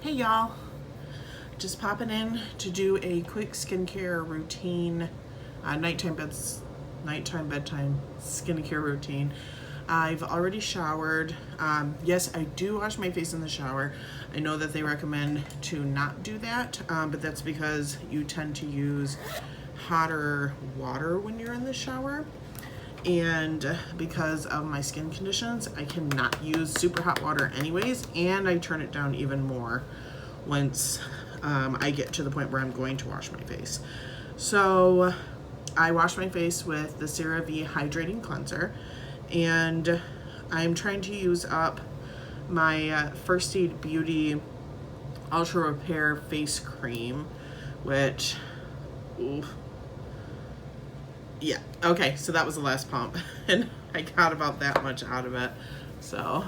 Hey y'all, just popping in to do a quick skincare routine, nighttime bedtime skincare routine. I've already showered. Yes, I do wash my face in the shower. I know that they recommend to not do that, but that's because you tend to use hotter water when you're in the shower. And because of my skin conditions, I cannot use super hot water anyways, and I turn it down even more once I get to the point where I'm going to wash my face. So I wash my face with the CeraVe Hydrating Cleanser, and I'm trying to use up my First Aid Beauty Ultra Repair Face Cream, which, oof. Yeah, okay, so that was the last pump, and I got about that much out of it. So,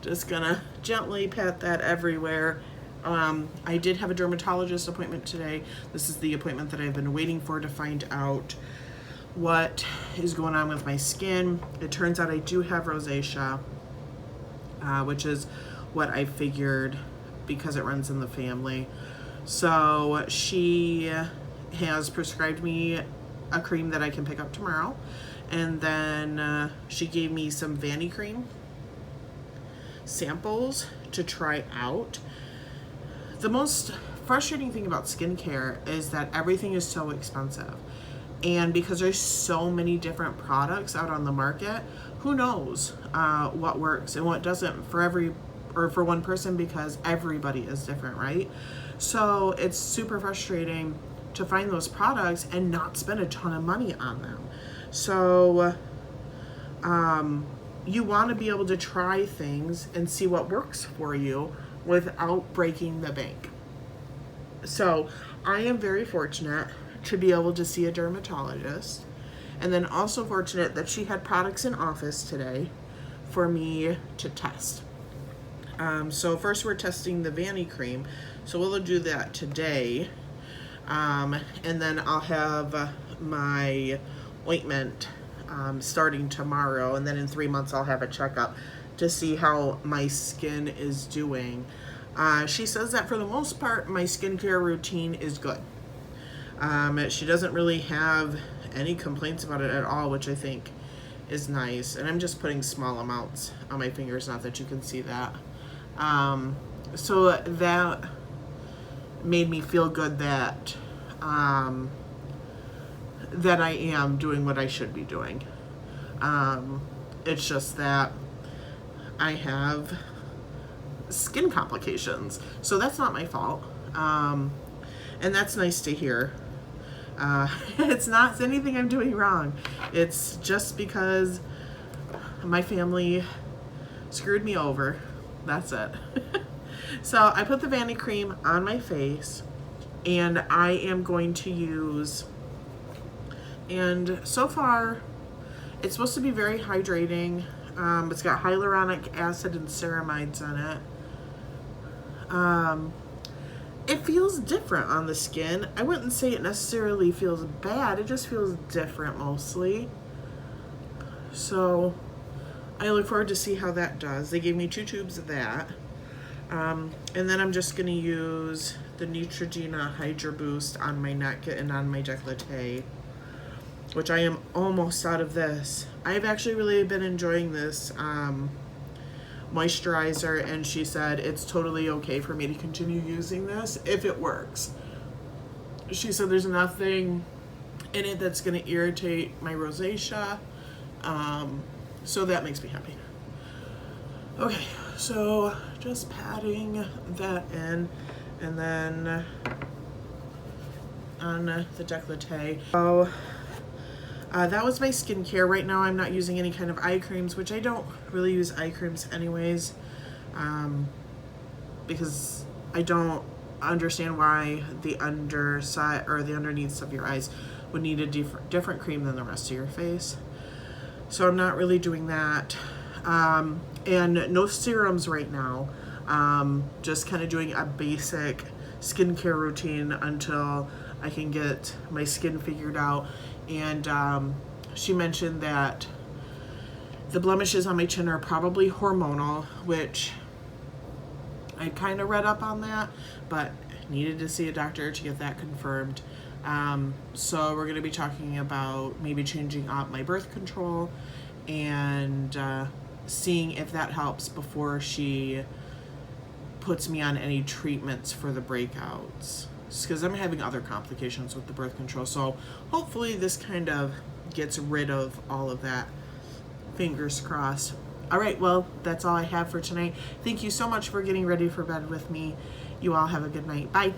just gonna gently pat that everywhere. I did have a dermatologist appointment today. This is the appointment that I've been waiting for to find out what is going on with my skin. It turns out I do have rosacea, which is what I figured because it runs in the family. So, she has prescribed me a cream that I can pick up tomorrow, and then she gave me some Vanicream samples to try out. The most frustrating thing about skincare is that everything is so expensive, and because there's so many different products out on the market, who knows what works and what doesn't for one person, because everybody is different, right? So it's super frustrating to find those products and not spend a ton of money on them. So you want to be able to try things and see what works for you without breaking the bank. So I am very fortunate to be able to see a dermatologist, and then also fortunate that she had products in office today for me to test. So first we're testing the Vanicream, so we'll do that today. And then I'll have my ointment starting tomorrow, and then in 3 months I'll have a checkup to see how my skin is doing. She says that for the most part my skincare routine is good. She doesn't really have any complaints about it at all, which I think is nice. And I'm just putting small amounts on my fingers, not that you can see that. So that made me feel good that that I am doing what I should be doing. It's just that I have skin complications, so that's not my fault, and that's nice to hear. It's not anything I'm doing wrong. It's just because my family screwed me over. That's it. So I put the Vanicream on my face, and I am going to use, and so far it's supposed to be very hydrating. It's got hyaluronic acid and ceramides in it. It feels different on the skin. I wouldn't say it necessarily feels bad, it just feels different mostly. So I look forward to see how that does. They gave me 2 tubes of that. And then I'm just going to use the Neutrogena Hydroboost on my neck and on my décolleté, which I am almost out of this. I've actually really been enjoying this moisturizer, and she said it's totally okay for me to continue using this if it works. She said there's nothing in it that's going to irritate my rosacea, so that makes me happy. Okay, so just patting that in, and then on the décolleté. So that was my skincare. Right now I'm not using any kind of eye creams, which I don't really use eye creams anyways, because I don't understand why the underside or the underneath of your eyes would need a different cream than the rest of your face. So I'm not really doing that. And no serums right now. Just kind of doing a basic skincare routine until I can get my skin figured out. And she mentioned that the blemishes on my chin are probably hormonal, which I kind of read up on that, but needed to see a doctor to get that confirmed. So we're going to be talking about maybe changing up my birth control and seeing if that helps before she puts me on any treatments for the breakouts, because I'm having other complications with the birth control. So hopefully this kind of gets rid of all of that. Fingers crossed. All right, well, that's all I have for tonight. Thank you so much for getting ready for bed with me. You all have a good night. Bye.